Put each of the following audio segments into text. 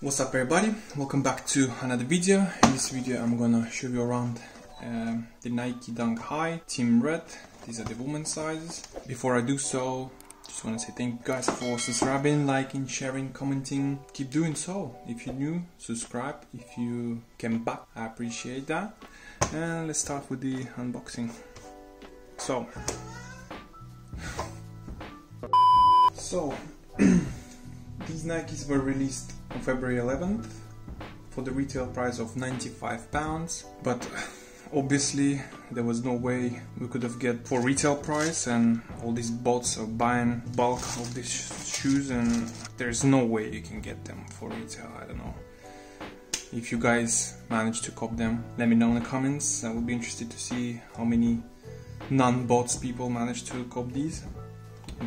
What's up everybody, welcome back to another video. In this video I'm gonna show you around the Nike Dunk High Team Red. These are the women's sizes. Before I do so, just want to say thank you guys for subscribing, liking, sharing, commenting. Keep doing so. If you're new, subscribe. If you came back, I appreciate that. And let's start with the unboxing. So these Nikes were released on February 11th for the retail price of £95, but obviously there was no way we could have get for retail price, and all these bots are buying bulk of these shoes and there's no way you can get them for retail. I don't know. If you guys managed to cop them, let me know in the comments. I would be interested to see how many non-bots people managed to cop these.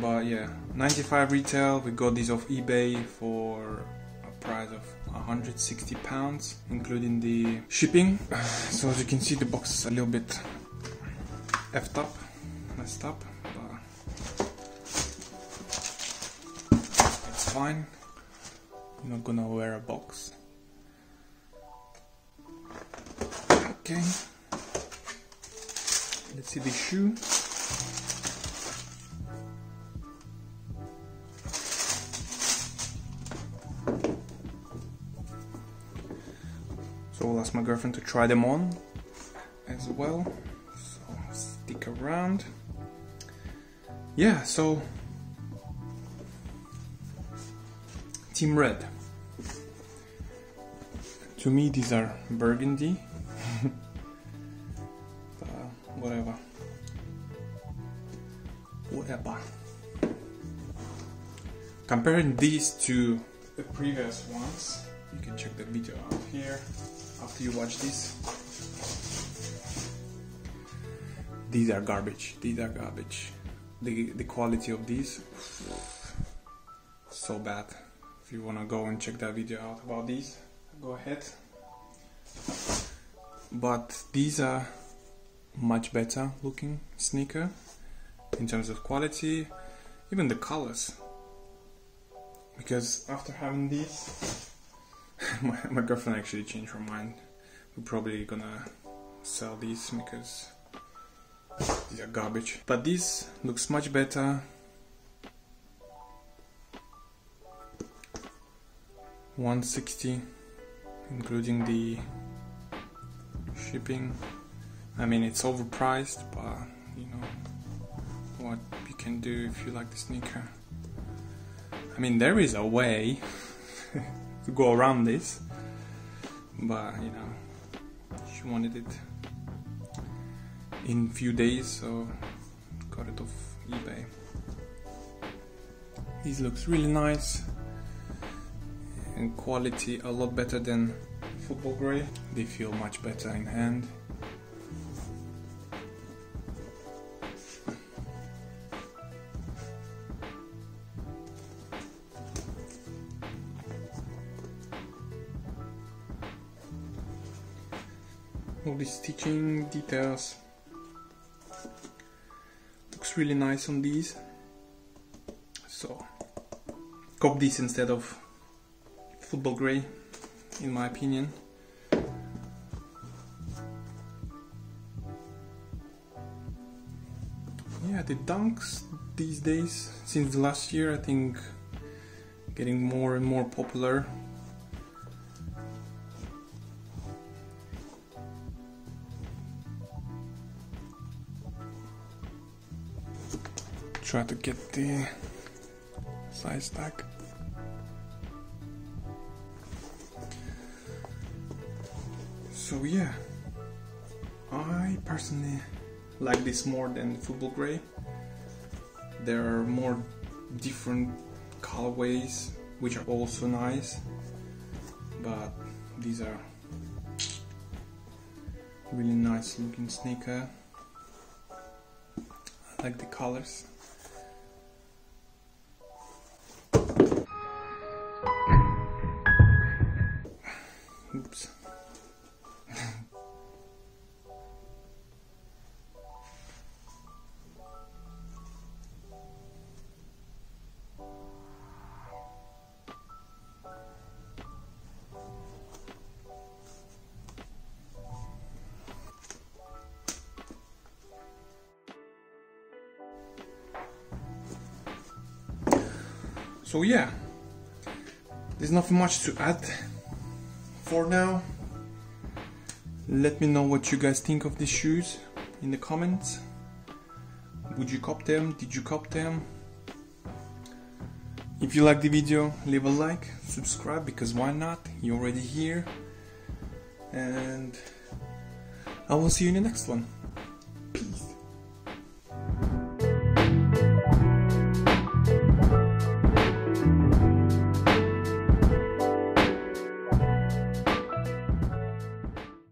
But yeah, 95 retail. We got these off eBay for a price of £160, including the shipping. So as you can see, the box is a little bit messed up, but it's fine. I'm not gonna wear a box. Okay, let's see the shoe. So I'll ask my girlfriend to try them on as well, so stick around. Yeah, so Team Red. To me these are burgundy, whatever. Comparing these to the previous ones, you can check the video out here after you watch this. These are garbage. The quality of these, so bad. If you wanna go and check that video out about these, go ahead. But these are much better looking sneaker in terms of quality, even the colors. Because after having these, my girlfriend actually changed her mind. We're probably gonna sell these because these are garbage. But this looks much better. $160, including the shipping. I mean, it's overpriced, but you know what you can do if you like the sneaker. I mean, there is a way to go around this, but you know, she wanted it in few days, so got it off eBay. These looks really nice and quality a lot better than football grey. They feel much better in hand. All these stitching details looks really nice on these, so cop this instead of football grey, in my opinion. Yeah, the dunks these days, since the last year, I think getting more and more popular. Try to get the size tag. So yeah, I personally like this more than football grey. There are more different colorways which are also nice, but these are really nice looking sneaker. I like the colors. Oops. So yeah, there's nothing much to add for now. Let me know what you guys think of these shoes in the comments. Would you cop them? Did you cop them? If you like the video, leave a like, subscribe, because why not? You're already here. And I will see you in the next one.